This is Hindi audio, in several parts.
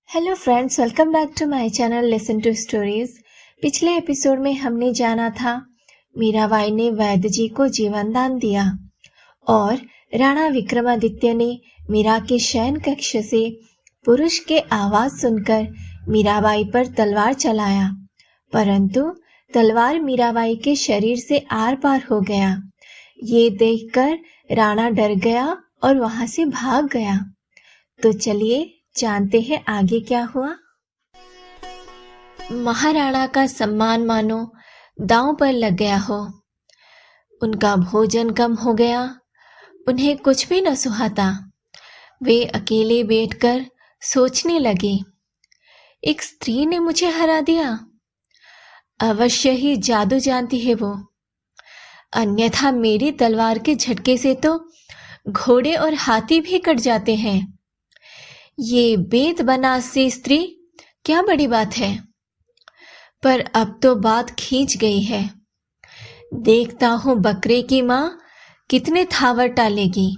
Hello friends, welcome back to my channel listen to stories. पिछले एपिसोड में हमने जाना था मीराबाई ने वैद्य जी को जीवन दान दिया और राणा विक्रमादित्य ने मीरा के शयन कक्ष से पुरुष के आवाज सुनकर मीराबाई पर तलवार चलाया, परंतु तलवार मीराबाई के शरीर से आर पार हो गया। ये देखकर राणा डर गया और वहां से भाग गया। तो चलिए जानते हैं आगे क्या हुआ। महाराणा का सम्मान मानो दांव पर लग गया हो। उनका भोजन कम हो गया, उन्हें कुछ भी न सुहाता। वे अकेले बैठकर सोचने लगे, एक स्त्री ने मुझे हरा दिया। अवश्य ही जादू जानती है वो, अन्यथा मेरी तलवार के झटके से तो घोड़े और हाथी भी कट जाते हैं। ये बेत बनासी स्त्री क्या बड़ी बात है, पर अब तो बात खींच गई है। देखता हूं बकरे की माँ कितने थावर टालेगी।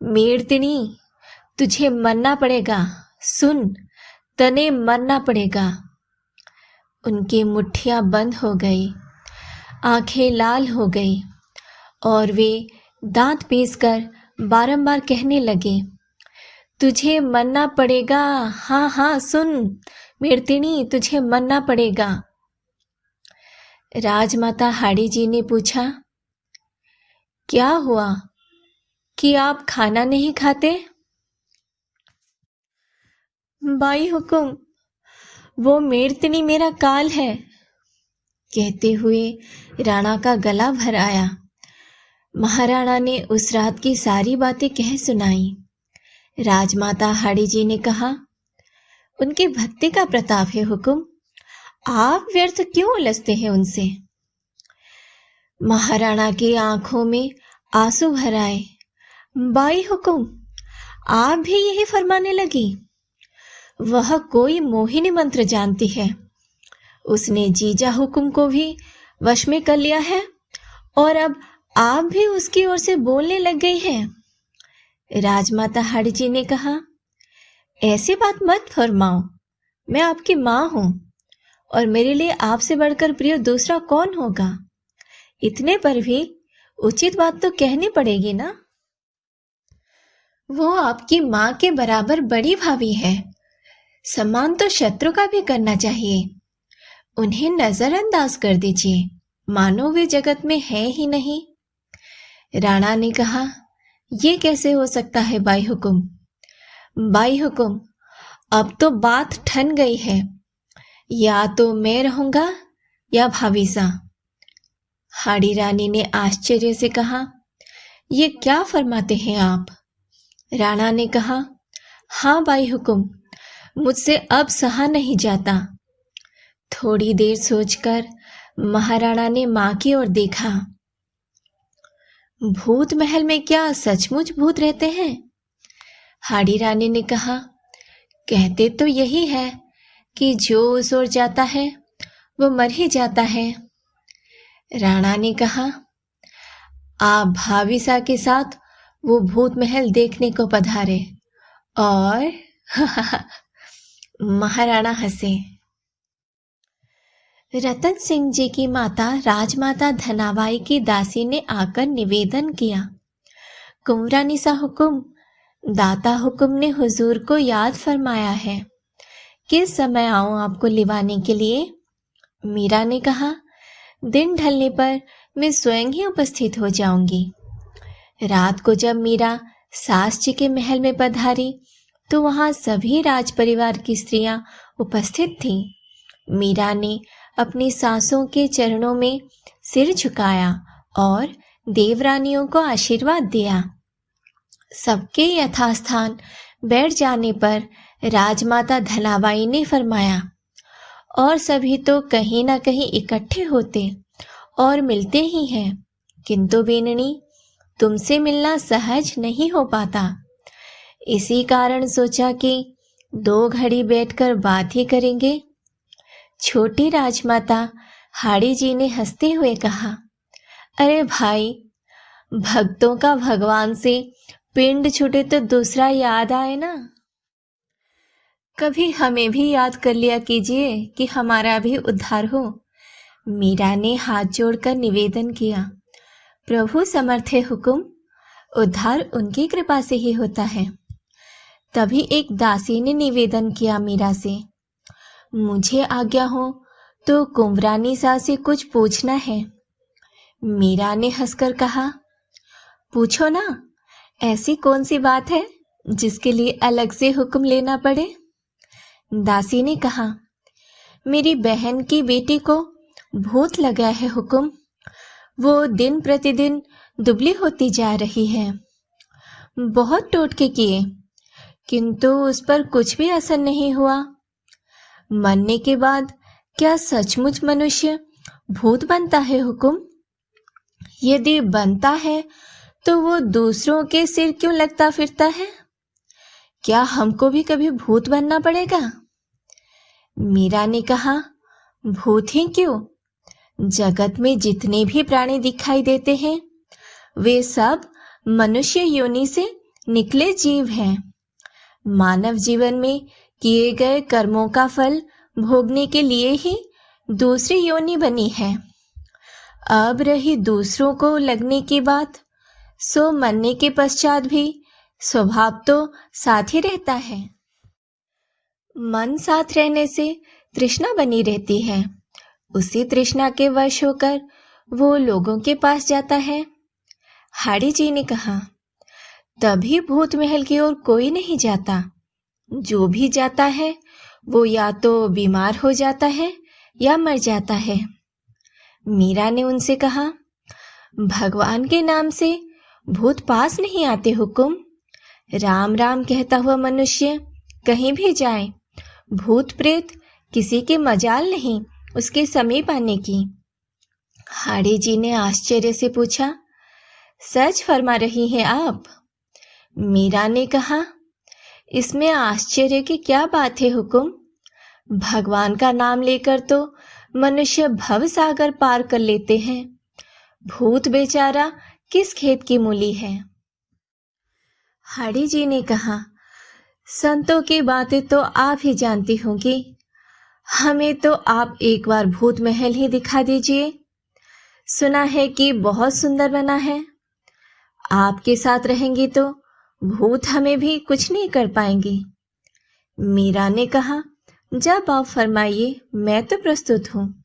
मेड़तिनी, तुझे मरना पड़ेगा, सुन, तने मरना पड़ेगा। उनकी मुट्ठियां बंद हो गई, आंखें लाल हो गई और वे दांत पीसकर बारंबार कहने लगे, तुझे मरना पड़ेगा। हाँ हाँ सुन मेड़तिनी, तुझे मरना पड़ेगा। राजमाता हाड़ी जी ने पूछा, क्या हुआ कि आप खाना नहीं खाते? बाई हुकुम, वो मेड़तिनी मेरा काल है, कहते हुए राणा का गला भर आया। महाराणा ने उस रात की सारी बातें कह सुनाई। राजमाता हाड़ी जी ने कहा, उनके भक्ति का प्रताप है हुकुम, आप व्यर्थ क्यों उलझते हैं उनसे? महाराणा की आंखों में आंसू भर आए। बाई हुकुम, आप भी यही फरमाने लगी? वह कोई मोहिनी मंत्र जानती है, उसने जीजा हुकुम को भी वश में कर लिया है और अब आप भी उसकी ओर से बोलने लग गई हैं। राजमाता हाड़ी जी ने कहा, ऐसी बात मत फरमाओ, मैं आपकी माँ हूं और मेरे लिए आपसे बढ़कर प्रिय दूसरा कौन होगा। इतने पर भी उचित बात तो कहनी पड़ेगी ना। वो आपकी माँ के बराबर बड़ी भाभी है, सम्मान तो शत्रु का भी करना चाहिए। उन्हें नजरअंदाज कर दीजिए, मानो वे जगत में है ही नहीं। राणा ने कहा, ये कैसे हो सकता है बाई हुकुम? बाई हुकुम, अब तो बात ठन गई है, या तो मैं रहूंगा या भावीसा। हाड़ी रानी ने आश्चर्य से कहा, ये क्या फरमाते हैं आप? राणा ने कहा, हाँ बाई हुकुम, मुझसे अब सहा नहीं जाता। थोड़ी देर सोचकर महाराणा ने मां की ओर देखा। भूत महल में क्या सचमुच भूत रहते हैं? हाड़ी रानी ने कहा, कहते तो यही है कि जो उस ओर जाता है वो मर ही जाता है। राणा ने कहा, आप भाविसा के साथ वो भूत महल देखने को पधारे और महाराणा हंसे। रतन सिंह जी की माता राजमाता धनाबाई की दासी ने आकर निवेदन किया, कुंवरा निसा हुकुम, दाता हुकुम ने हुजूर को याद फरमाया है, किस समय आऊं आपको लिवाने के लिए? मीरा ने कहा, दिन ढलने पर मैं स्वयं ही उपस्थित हो जाऊंगी। रात को जब मीरा सास जी के महल में पधारी तो वहां सभी राज परिवार की स्त्रियां उपस्थित थीं। मीरा ने अपनी सासों के चरणों में सिर झुकाया और देवरानियों को आशीर्वाद दिया। सबके यथास्थान बैठ जाने पर राजमाता धनाबाई ने फरमाया, और सभी तो कहीं ना कहीं इकट्ठे होते और मिलते ही हैं, किंतु बेननी, तुमसे मिलना सहज नहीं हो पाता। इसी कारण सोचा कि 2 घड़ी बैठकर बात ही करेंगे। छोटी राजमाता हाड़ी जी ने हंसते हुए कहा, अरे भाई, भक्तों का भगवान से पिंड छूटे तो दूसरा याद आए ना। कभी हमें भी याद कर लिया कीजिए कि हमारा भी उद्धार हो। मीरा ने हाथ जोड़कर निवेदन किया। प्रभु समर्थ है हुकुम, उद्धार उनकी कृपा से ही होता है। तभी एक दासी ने निवेदन किया मीरा से, मुझे आज्ञा हो तो कुंवरानी सा से कुछ पूछना है। मीरा ने हंसकर कहा, पूछो ना, ऐसी कौन सी बात है जिसके लिए अलग से हुक्म लेना पड़े। दासी ने कहा, मेरी बहन की बेटी को भूत लगा है हुक्म, वो दिन प्रतिदिन दुबली होती जा रही है। बहुत टोटके किए किंतु उस पर कुछ भी असर नहीं हुआ। मरने के बाद क्या सचमुच मनुष्य भूत बनता है हुक्म? यदि बनता है तो वो दूसरों के सिर क्यों लगता फिरता है? क्या हमको भी कभी भूत बनना पड़ेगा? मीरा ने कहा, भूत ही क्यों, जगत में जितने भी प्राणी दिखाई देते हैं वे सब मनुष्य योनि से निकले जीव हैं। मानव जीवन में किए गए कर्मों का फल भोगने के लिए ही दूसरी योनि बनी है। अब रही दूसरों को लगने की बात, सो मरने के पश्चात भी स्वभाव तो साथ ही रहता है। मन साथ रहने से तृष्णा बनी रहती है, उसी तृष्णा के वश होकर वो लोगों के पास जाता है। हाड़ी जी ने कहा, तभी भूत महल की ओर कोई नहीं जाता। जो भी जाता है वो या तो बीमार हो जाता है या मर जाता है। मीरा ने उनसे कहा, भगवान के नाम से भूत पास नहीं आते हुकुम। राम राम कहता हुआ मनुष्य कहीं भी जाए, भूत प्रेत किसी के मजाल नहीं उसके समीप आने की। हाड़ी जी ने आश्चर्य से पूछा, सच फरमा रही हैं आप? मीरा ने कहा, इसमें आश्चर्य की क्या बात है हुकुम? भगवान का नाम लेकर तो मनुष्य भव सागर पार कर लेते हैं। भूत बेचारा किस खेत की मूली है। हाड़ी जी ने कहा, संतों की बातें तो आप ही जानती होंगी, हमें तो आप एक बार भूत महल ही दिखा दीजिए। सुना है कि बहुत सुंदर बना है। आपके साथ रहेंगी तो भूत हमें भी कुछ नहीं कर पाएंगी। मीरा ने कहा, जब आप फरमाइए, मैं तो प्रस्तुत हूँ।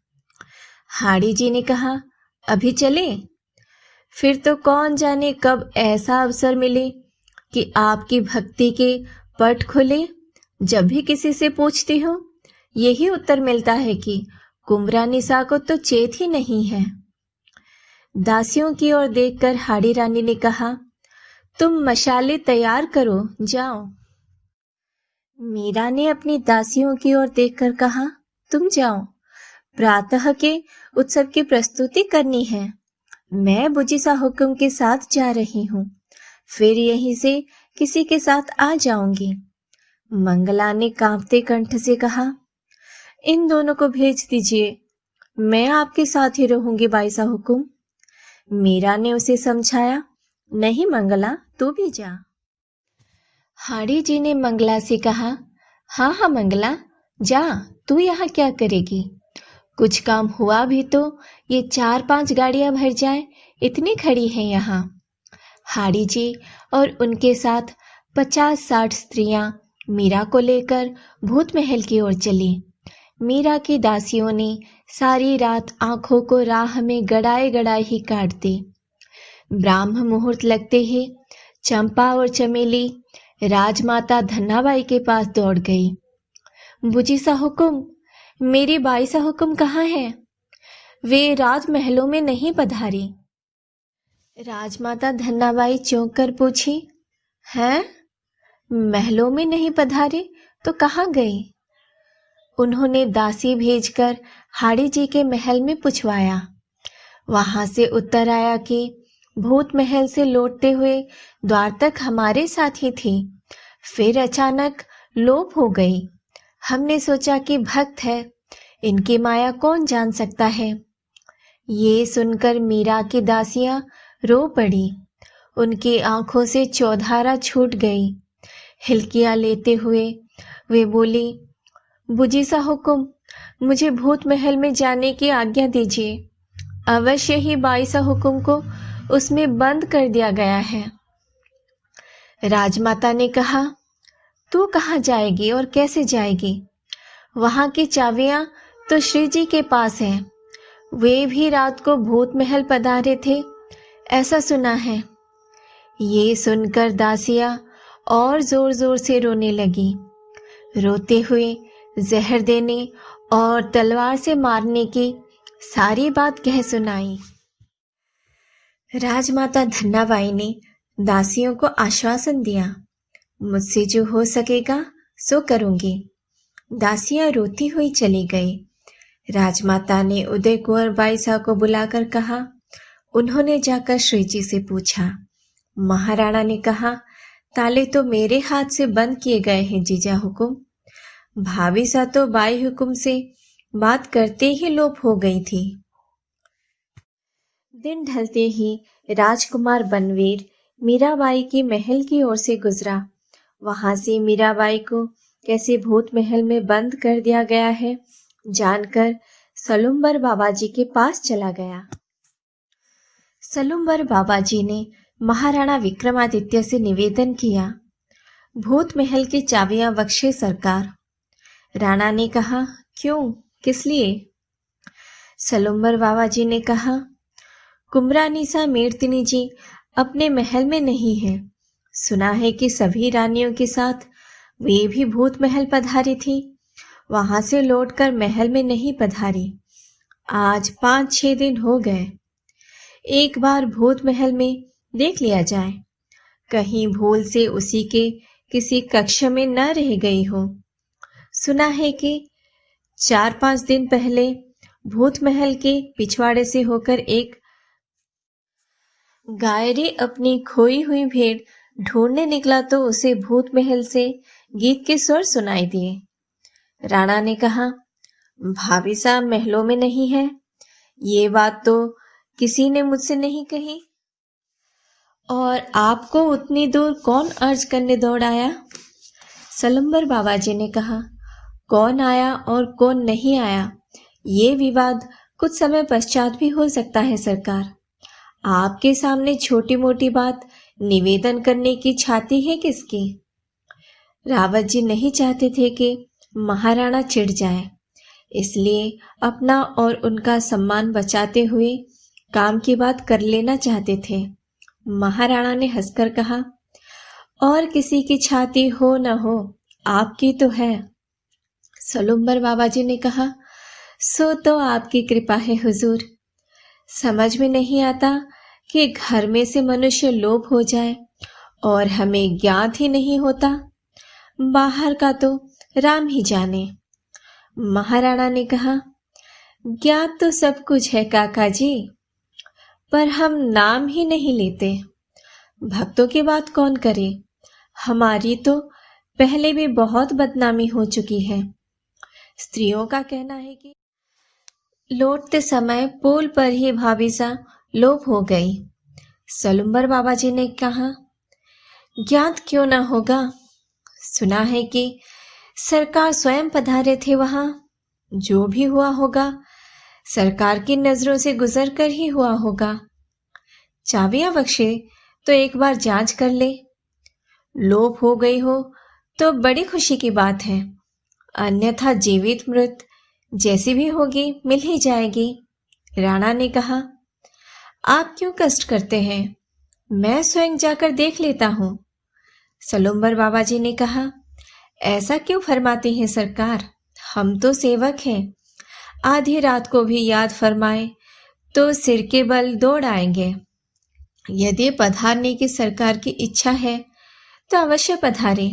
हाड़ी जी ने कहा, अभी चले? फिर तो कौन जाने कब ऐसा अवसर मिले कि आपकी भक्ति के पट खुले। जब भी किसी से पूछती हूँ यही उत्तर मिलता है कि कुंवरानिसा को तो चेत ही नहीं है। दासियों की ओर देखकर हाड़ी रानी ने कहा, तुम मशाले तैयार करो, जाओ। मीरा ने अपनी दासियों की ओर देखकर कहा, तुम जाओ, प्रातः के उत्सव की प्रस्तुति करनी है। मैं बुझिसा हुक्म के साथ जा रही हूँ, फिर यहीं से किसी के साथ आ जाऊंगी। मंगला ने कांपते कंठ से कहा, इन दोनों को भेज दीजिए, मैं आपके साथ ही रहूंगी बाईसा हुकुम। मीरा ने उसे समझाया, नहीं मंगला, तू भी जा। हाड़ी जी ने मंगला से कहा, हाँ मंगला, जा, तू यहाँ क्या करेगी? कुछ काम हुआ भी तो ये 4-5 गाड़ियां भर जाए, इतनी खड़ी हैं यहाँ। हाड़ी जी और उनके साथ 50-60 स्त्रियां मीरा को लेकर भूत महल की ओर चली। मीरा की दासियों ने सारी रात आंखों को राह में गड़ाए गड़ाए ही काट दी। ब्राह्म मुहूर्त लगते ही चंपा और चमेली राजमाता धन्नाबाई के पास दौड़ गई। बुझिसा हुकुम, मेरी बाईसा हुकुम कहाँ है? वे राजमहलों में नहीं पधारी। राजमाता धन्नाबाई चौंक कर पूछी, हैं? महलों में नहीं पधारे तो कहाँ गई? उन्होंने दासी भेजकर हाड़ी जी के महल में पूछवाया। वहां से उत्तर आया कि भूत महल से लौटते हुए द्वार तक हमारे साथ ही थी, फिर अचानक लोप हो गई। हमने सोचा कि भक्त है, इनकी माया कौन जान सकता है। ये सुनकर मीरा की दासियां रो पड़ी। उनकी आंखों से चौधारा छूट गई। हिलकियां लेते हुए वे बोली, बुझी सा हुक्म, मुझे भूत महल में जाने की आज्ञा दीजिए। अवश्य ही 22 हुक्म को उसमें बंद कर दिया गया है। राजमाता ने कहा, तू कहाँ जाएगी और कैसे जाएगी? वहां की चाबियां तो श्री जी के पास हैं। वे भी रात को भूत महल पधारे थे, ऐसा सुना है। ये सुनकर दासिया और जोर जोर से रोने लगी। रोते हुए जहर देने और तलवार से मारने की सारी बात कह सुनाई। राजमाता धन्नाबाई ने दासियों को आश्वासन दिया, मुझसे जो हो सकेगा सो करूंगी। दासियां रोती हुई चली गई। राजमाता ने उदय कुंवर बाई साहब को बुलाकर कहा। उन्होंने जाकर श्री जी से पूछा। महाराणा ने कहा, ताले तो मेरे हाथ से बंद किए गए हैं जीजा हुकुम। भाभी सा तो बाई हुकुम से बात करते ही लोप हो गई थी। दिन ढलते ही राजकुमार बनवीर मीराबाई के महल की ओर से गुजरा। वहां से मीराबाई को कैसे भूत महल में बंद कर दिया गया है जानकर सलुम्बर बाबा जी के पास चला गया। सलुम्बर बाबा जी ने महाराणा विक्रमादित्य से निवेदन किया, भूत महल की चाबियां बख्शे सरकार। राणा ने कहा, क्यों, किस लिए? सलुम्बर बाबा जी ने कहा, कुमरानिसा मेड़तिनी जी अपने महल में नहीं है। सुना है कि सभी रानियों के साथ वे भी भूत महल पधारी थी, वहां से लौटकर महल में नहीं पधारी। आज 5-6 दिन हो गए। एक बार भूत महल में देख लिया जाए, कहीं भूल से उसी के किसी कक्ष में न रह गई हो। सुना है कि 4-5 दिन पहले भूत महल के पिछवाड़े से होकर एक गायरी अपनी खोई हुई भेड़ ढूंढने निकला तो उसे भूत महल से गीत के स्वर सुनाई दिए। राणा ने कहा, भाभी साहब महलों में नहीं है। ये बात तो किसी ने मुझसे नहीं कही। और आपको उतनी दूर कौन अर्ज करने दौड़ आया? सलुम्बर बाबा जी ने कहा, कौन आया और कौन नहीं आया ये विवाद कुछ समय पश्चात भी हो सकता है सरकार। आपके सामने छोटी मोटी बात निवेदन करने की छाती है किसकी? रावत जी नहीं चाहते थे कि महाराणा चिढ़ जाए, इसलिए अपना और उनका सम्मान बचाते हुए काम की बात कर लेना चाहते थे। महाराणा ने हंसकर कहा, और किसी की छाती हो न हो, आपकी तो है। सलुम्बर बाबा जी ने कहा, सो तो आपकी कृपा है हुजूर। समझ में नहीं आता कि घर में से मनुष्य लोप हो जाए और हमें ज्ञात ही नहीं होता। बाहर का तो राम ही जाने। महाराणा ने कहा, ज्ञात तो सब कुछ है काका जी, पर हम नाम ही नहीं लेते। भक्तों की बात कौन करे? हमारी तो पहले भी बहुत बदनामी हो चुकी है। स्त्रियों का कहना है कि लौटते समय पुल पर ही भाभी सा लोप हो गई। सलुम्बर बाबा जी ने कहा, ज्ञात क्यों ना होगा? सुना है कि सरकार स्वयं पधारे थे वहां। जो भी हुआ होगा सरकार की नजरों से गुजर कर ही हुआ होगा। चाबियां बख्शे तो एक बार जांच कर ले। लोप हो गई हो तो बड़ी खुशी की बात है, अन्यथा जीवित मृत जैसी भी होगी मिल ही जाएगी। राणा ने कहा, आप क्यों कष्ट करते हैं, मैं स्वयं जाकर देख लेता हूं। सलुम्बर बाबा जी ने कहा, ऐसा क्यों फरमाते हैं सरकार, हम तो सेवक हैं। आधी रात को भी याद फरमाए तो सिर के बल दौड़ आएंगे। यदि पधारने की सरकार की इच्छा है तो अवश्य पधारे।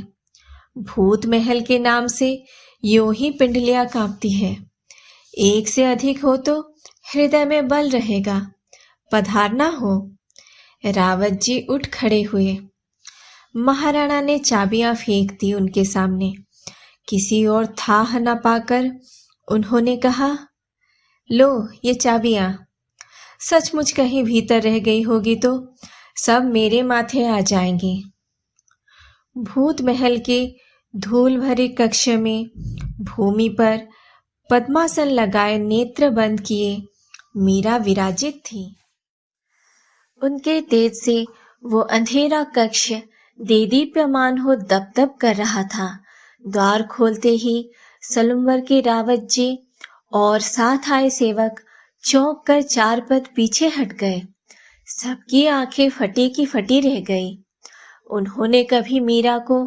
भूत महल के नाम से यूं ही पिंडलियां कांपती है। एक से अधिक हो तो हृदय में बल रहेगा। पधारना हो। रावत जी उठ खड़े हुए। महाराणा ने चाबियां फेंक दी उनके सामने। किसी और थाह न पाकर उन्होंने कहा, लो ये चाबियां, सचमुच कहीं भीतर रह गई होगी तो सब मेरे माथे आ जाएंगी। भूत महल के धूल भरे कक्ष में भूमि पर पद्मासन लगाए नेत्र बंद किए मीरा विराजित थी। उनके तेज से वो अंधेरा कक्ष देदीप्यमान हो दपदप कर रहा था। द्वार खोलते ही सलुम्बर के रावत जी और साथ आए सेवक चौंक कर चार पद पीछे हट गए। सबकी आंखें फटी की फटी रह गई। उन्होंने कभी मीरा को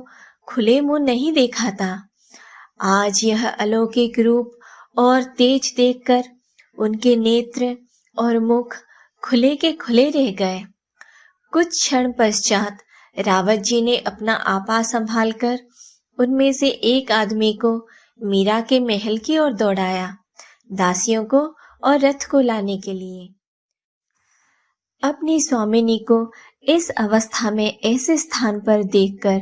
खुले मुंह नहीं देखा था। आज यह अलौकिक रूप और तेज देखकर उनके नेत्र और मुख खुले के खुले रह गए। कुछ क्षण पश्चात रावत जी ने अपना आपा संभालकर उनमें से एक आदमी को मीरा के महल की ओर दौड़ाया, दासियों को और रथ को लाने के लिए। अपनी स्वामिनी को इस अवस्था में ऐसे स्थान पर देखकर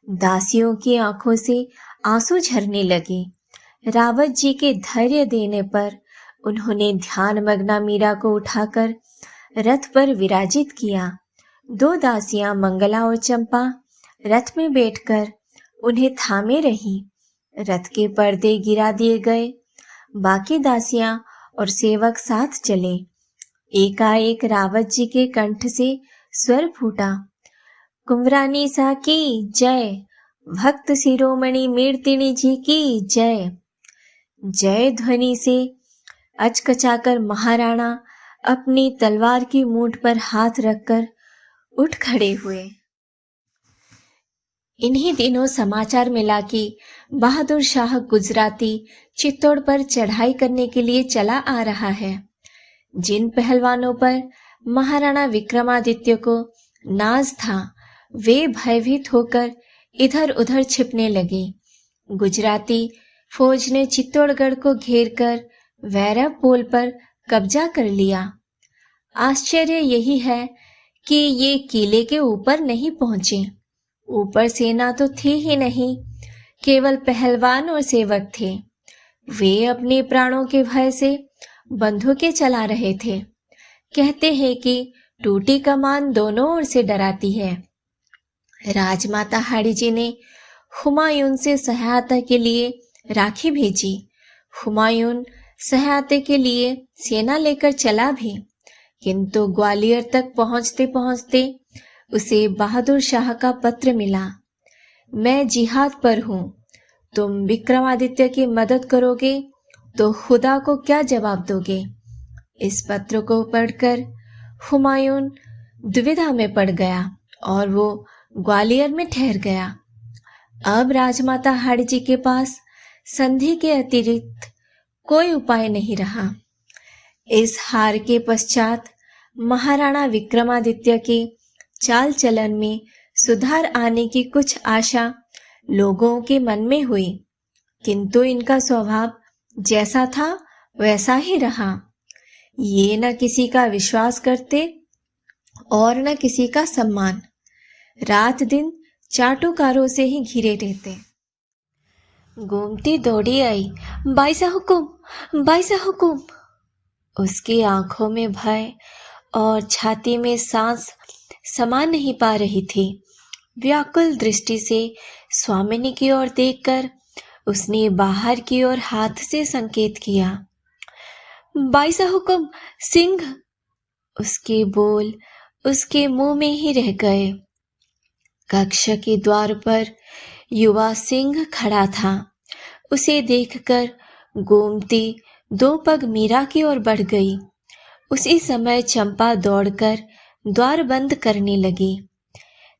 दासियों की आंखों से आंसू झरने लगे। रावत जी के धैर्य देने पर उन्होंने ध्यान मग्ना मीरा को उठाकर रथ पर विराजित किया। दो दासियां मंगला और चंपा रथ में बैठकर उन्हें थामे रही। रथ के पर्दे गिरा दिए गए। बाकी दासियां और सेवक साथ चले। एकाएक रावत जी के कंठ से स्वर फूटा, कुंवरानी सा की जय, भक्त शिरोमणि मीर्तिणी जी की जय। जय ध्वनि से अचकचाकर महाराणा अपनी तलवार की मूठ पर हाथ रखकर उठ खड़े हुए। इन्हीं दिनों समाचार मिला कि बहादुर शाह गुजराती चित्तौड़ पर चढ़ाई करने के लिए चला आ रहा है। जिन पहलवानों पर महाराणा विक्रमादित्य को नाज था, वे भयभीत होकर इधर उधर छिपने लगे। गुजराती फौज ने चित्तौड़गढ़ को घेरकर वैरव पोल पर कब्जा कर लिया। आश्चर्य यही है कि ये किले के ऊपर नहीं पहुंचे। ऊपर सेना तो थी ही नहीं, केवल पहलवान और सेवक थे। वे अपने प्राणों के भय से बंदूकें चला रहे थे। कहते हैं कि टूटी कमान दोनों ओर से डराती है। राजमाता हाड़ी जी ने हुमायूं से सहायता के लिए राखी भेजी। हुमायूं सहायता के लिए सेना लेकर चला भी, किंतु ग्वालियर तक पहुंचते पहुंचते उसे बहादुर शाह का पत्र मिला। मैं जिहाद पर हूँ, तुम विक्रमादित्य की मदद करोगे तो खुदा को क्या जवाब दोगे। इस पत्र को पढ़कर हुमायूं दुविधा में पड़ गया और वो ग्वालियर में ठहर गया। अब राजमाता हाड़ी जी के पास संधि के अतिरिक्त कोई उपाय नहीं रहा। इस हार के पश्चात महाराणा विक्रमादित्य के चाल चलन में सुधार आने की कुछ आशा लोगों के मन में हुई, किंतु इनका स्वभाव जैसा था वैसा ही रहा। ये न किसी का विश्वास करते और न किसी का सम्मान। रात दिन चाटुकारों से ही घिरे रहते। गोमती दौड़ी आई, बाईसा हुकुम, बाईसा हुकुम। उसकी आंखों में भय और छाती में सांस समा नहीं पा रही थी। व्याकुल दृष्टि से स्वामिनी की ओर देखकर उसने बाहर की ओर हाथ से संकेत किया। बाईसा हुकुम, सिंह। उसके बोल उसके मुंह में ही रह गए। कक्ष के द्वार पर युवा सिंह खड़ा था। उसे देखकर गोमती दो पग मीरा की ओर बढ़ गई। उसी समय चंपा दौड़कर द्वार बंद करने लगी।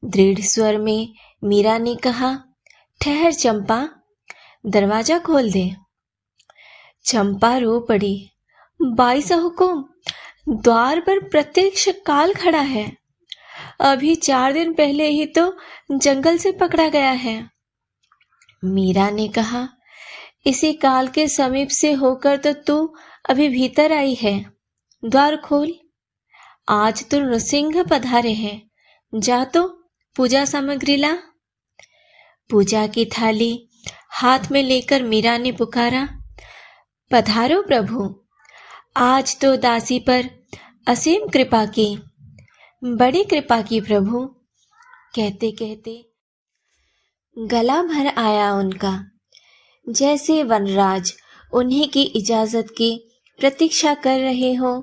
दृढ़ स्वर में मीरा ने कहा, ठहर चंपा, दरवाजा खोल दे। चंपा रो पड़ी, बाईसा हुकुम, द्वार पर प्रत्यक्ष काल खड़ा है। अभी 4 दिन पहले ही तो जंगल से पकड़ा गया है। मीरा ने कहा, इसी काल के समीप से होकर तो तू अभी भीतर आई है। द्वार खोल। आज तो नृसिंह पधारे हैं। जा तो पूजा सामग्री ला। पूजा की थाली हाथ में लेकर मीरा ने पुकारा, पधारो प्रभु। आज तो दासी पर असीम कृपा की, बड़ी कृपा की प्रभु। कहते कहते गला भर आया उनका, जैसे वनराज उन्हीं की इजाजत की प्रतीक्षा कर रहे हो।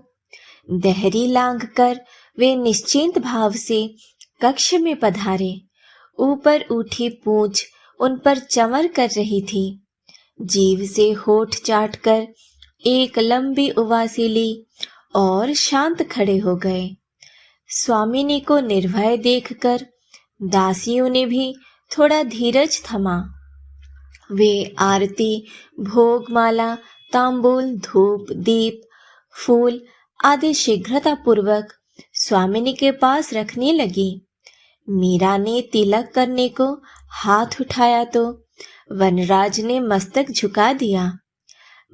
देहरी लांघ कर वे निश्चिंत भाव से कक्ष में पधारे। ऊपर उठी पूंछ उन पर चंवर कर रही थी। जीभ से होठ चाट कर एक लंबी उबासी ली और शांत खड़े हो गए। स्वामिनी को निर्भय देखकर दासियों ने भी थोड़ा धीरज थमा। वे आरती, भोगमाला, तांबूल, धूप, दीप, फूल आदि शीघ्रतापूर्वक स्वामिनी के पास रखने लगी। मीरा ने तिलक करने को हाथ उठाया तो वनराज ने मस्तक झुका दिया।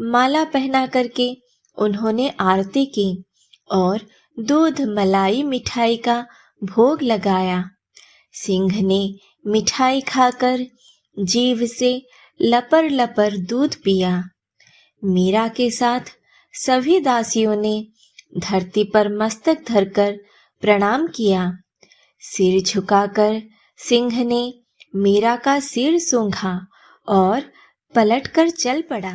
माला पहना करके उन्होंने आरती की और दूध, मलाई, मिठाई का भोग लगाया। सिंह ने मिठाई खाकर जीभ से लपर लपर दूध पिया। मीरा के साथ सभी दासियों ने धरती पर मस्तक धरकर प्रणाम किया। सिर झुकाकर सिंह ने मीरा का सिर सूंघा और पलटकर चल पड़ा।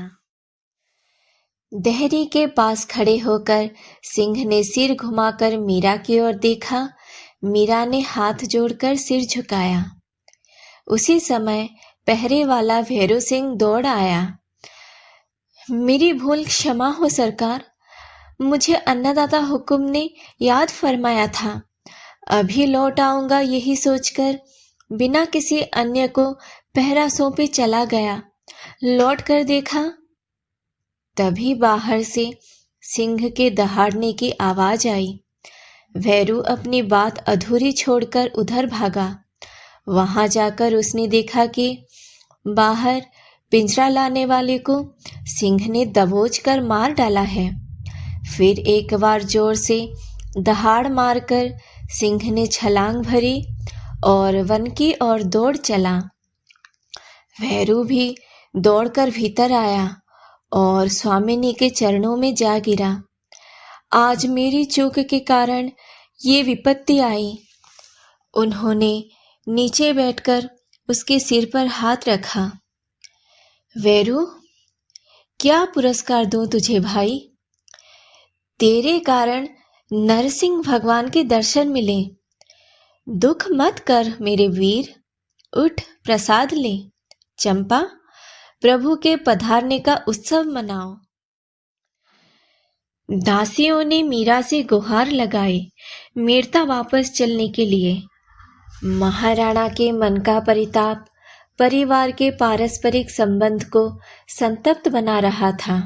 देहरी के पास खड़े होकर सिंह ने सिर घुमाकर मीरा की ओर देखा। मीरा ने हाथ जोड़कर सिर झुकाया। उसी समय पहरे वाला भैरू सिंह दौड़ आया। मेरी भूल क्षमा हो सरकार, मुझे अन्नदाता हुक्म ने याद फरमाया था। अभी लौट आऊंगा यही सोचकर बिना किसी अन्य को पहरा सौंपे चला गया। लौट कर देखा, तभी बाहर से सिंह के दहाड़ने की आवाज आई। भैरू अपनी बात अधूरी छोड़कर उधर भागा। वहां जाकर उसने देखा कि बाहर पिंजरा लाने वाले को सिंह ने दबोच कर मार डाला है। फिर एक बार जोर से दहाड़ मारकर सिंह ने छलांग भरी और वन की ओर दौड़ चला। भैरू भी दौड़कर भीतर आया और स्वामिनी के चरणों में जा गिरा। आज मेरी चूक के कारण ये विपत्ति आई। उन्होंने नीचे बैठकर उसके सिर पर हाथ रखा। वैरू, क्या पुरस्कार दूं तुझे भाई? तेरे कारण नरसिंह भगवान के दर्शन मिले। दुख मत कर मेरे वीर, उठ प्रसाद ले। चंपा, प्रभु के पधारने का उत्सव मनाओ। दासियों ने मीरा से गुहार लगाई मेरता वापस चलने के लिए। महाराणा के मन का परिताप परिवार के पारस्परिक संबंध को संतप्त बना रहा था।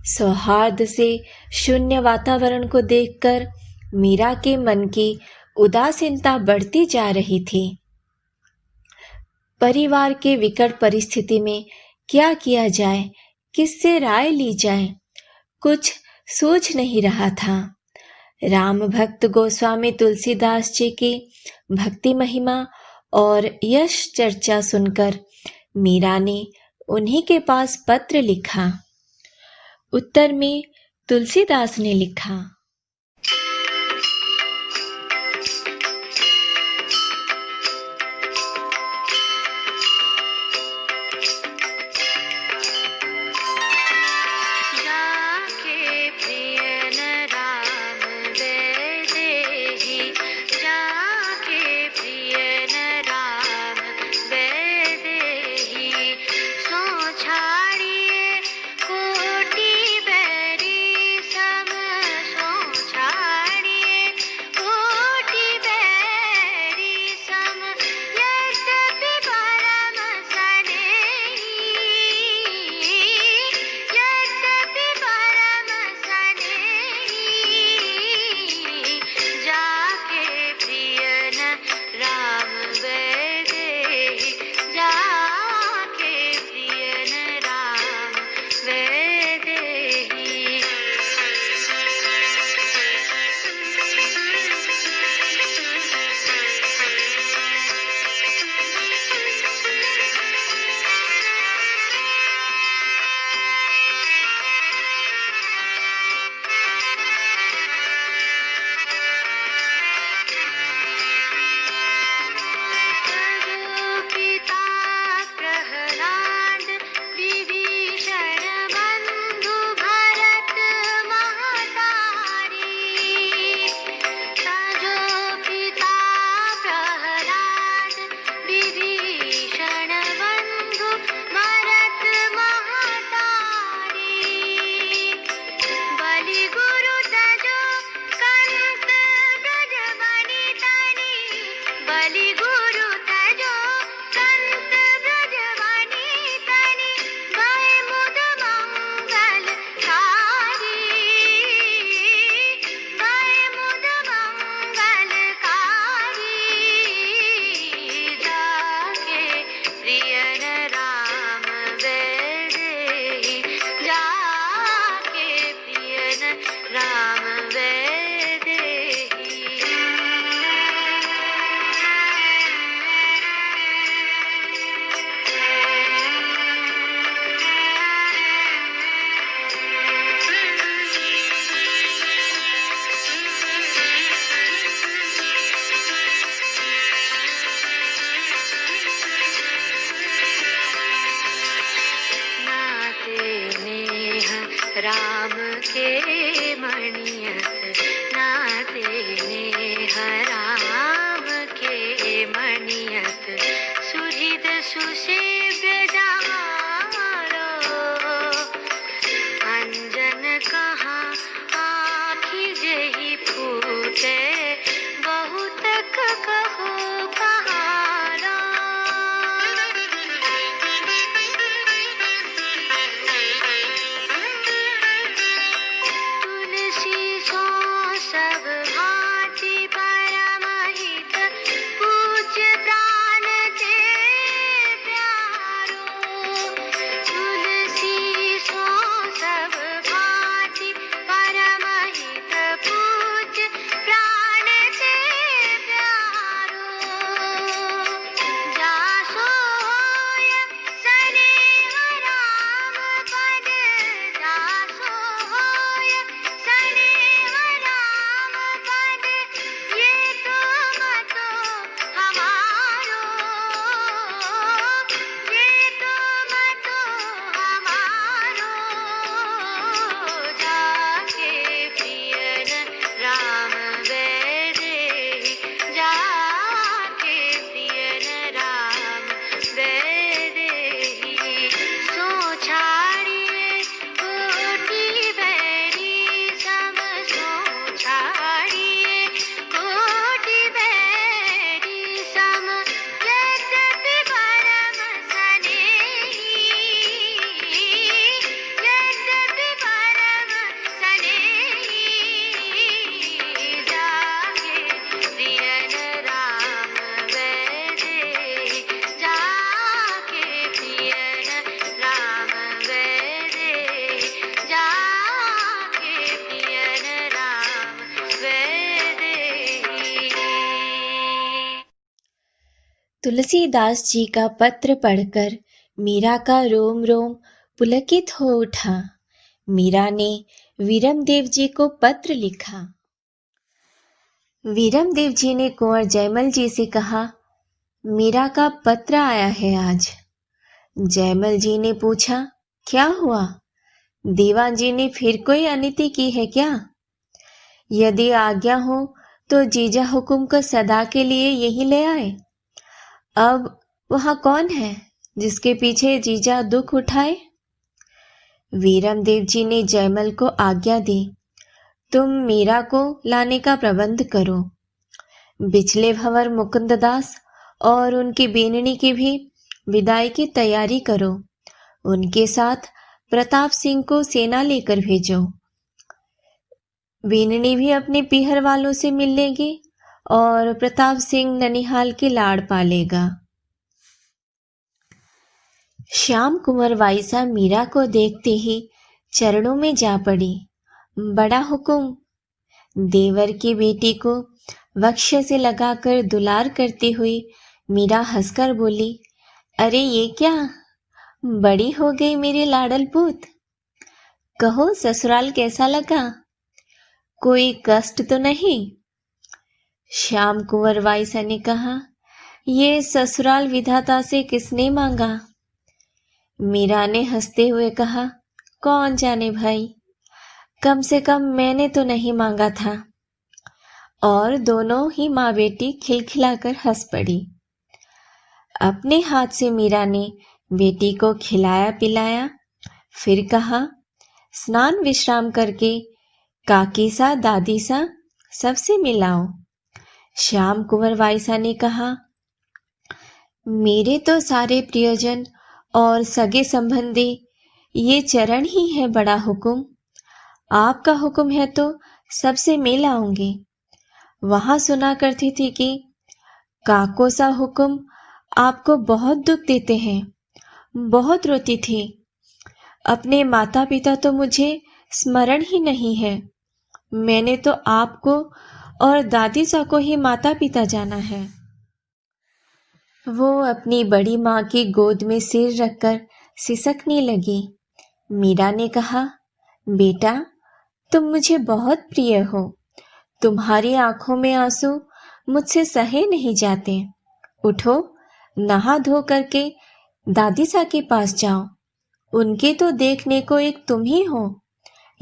सौहार्द से शून्य वातावरण को देखकर मीरा के मन की उदासीनता बढ़ती जा रही थी। परिवार के विकट परिस्थिति में क्या किया जाए, किससे राय ली जाए, कुछ सूझ नहीं रहा था। राम भक्त गोस्वामी तुलसीदास जी की भक्ति महिमा और यश चर्चा सुनकर मीरा ने उन्हीं के पास पत्र लिखा। उत्तर में तुलसीदास ने लिखा, राम के मणियत नाते नेह राम के मणियत सुहृद सुसेव्य जारो अंजन कहाँ आँखि जही फूटे बहुत कहो कहारो तुलसी सो सब भांति परमहित पूज्य प्राण के प्यारो तुलसी सो सब भांति परमहित पूज्य प्राण के प्यारो जासो होय सदैव राम पद जासो होय सदैव राम पद ये तो मतो हमारो ये तो मतो हमारो जाके प्रियन राम वेदे जाके प्रियन राम वेदे सो छाड़िए कोटि बैरी सम सो छाड़िए कोटि बैरी सम यद्यपि परम स्नेही यद्यपि परम स्नेही जाके प्रियन राम वेदे जाके प्रियन राम वेदे जाके प्रियन राम वेदे। तुलसीदास जी का पत्र पढ़कर मीरा का रोम रोम पुलकित हो उठा। मीरा ने वीरमदेव जी को पत्र लिखा। वीरमदेव जी ने कुंवर जयमल जी से कहा, मीरा का पत्र आया है आज। जयमल जी ने पूछा, क्या हुआ? दीवान जी ने फिर कोई अनिति की है क्या? यदि आज्ञा हो तो जीजा हुकुम को सदा के लिए यही ले आए। अब वहां कौन है जिसके पीछे जीजा दुख उठाए? वीरमदेव जी ने जयमल को आज्ञा दी, तुम मीरा को लाने का प्रबंध करो। बिचले भंवर मुकुंददास और उनकी बीननी की भी विदाई की तैयारी करो। उनके साथ प्रताप सिंह को सेना लेकर भेजो। बीननी भी अपने पीहर वालों से मिल लेगी और प्रताप सिंह ननिहाल की लाड़ पालेगा। श्याम कुंवर वाइसा मीरा को देखते ही चरणों में जा पड़ी। बड़ा हुकुम। देवर की बेटी को वक्ष से लगाकर दुलार करती हुई मीरा हंसकर बोली, अरे ये क्या, बड़ी हो गई मेरी लाडल पूत। कहो ससुराल कैसा लगा? कोई कष्ट तो नहीं? श्याम कुंवर वाइसा ने कहा, ये ससुराल विधाता से किसने मांगा? मीरा ने हंसते हुए कहा, कौन जाने भाई, कम से कम मैंने तो नहीं मांगा था। और दोनों ही माँ बेटी खिलखिलाकर हंस पड़ी। अपने हाथ से मीरा ने बेटी को खिलाया पिलाया, फिर कहा, स्नान विश्राम करके काकी सा दादी सा सबसे मिलाओ। श्याम कुंवर वाइसा ने कहा, मेरे तो सारे प्रियजन और सगे संबंधी ये चरण ही है बड़ा हुकुम। आपका हुक्म है तो सबसे मिल आऊंगी। वहां सुना करती थी कि काको सा हुक्म आपको बहुत दुख देते हैं। बहुत रोती थी। अपने माता पिता तो मुझे स्मरण ही नहीं है। मैंने तो आपको और दादी सा को ही माता पिता जाना है। वो अपनी बड़ी माँ की गोद में सिर रखकर सिसकने लगी। मीरा ने कहा, बेटा तुम मुझे बहुत प्रिय हो। तुम्हारी आंखों में आंसू मुझसे सहे नहीं जाते। उठो, नहा धो करके दादी सा के पास जाओ। उनके तो देखने को एक तुम ही हो।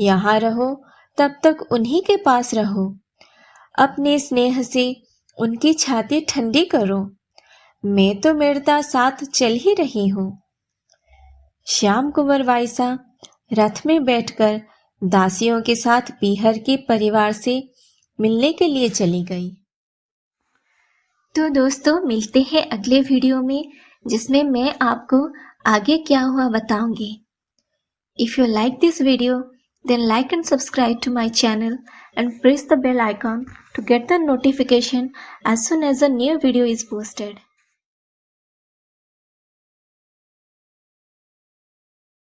यहाँ रहो तब तक उन्हीं के पास रहो। अपने स्नेह से उनकी छाती ठंडी करो। मैं तो मेड़ता साथ चल ही रही हूँ। श्याम कुंवर वाइसा रथ में बैठकर दासियों के साथ पीहर के परिवार से मिलने के लिए चली गई। तो दोस्तों, मिलते हैं अगले वीडियो में, जिसमें मैं आपको आगे क्या हुआ बताऊंगी। If you like this video, then like and subscribe to my channel and press the bell icon to get the notification as soon as a new video is posted.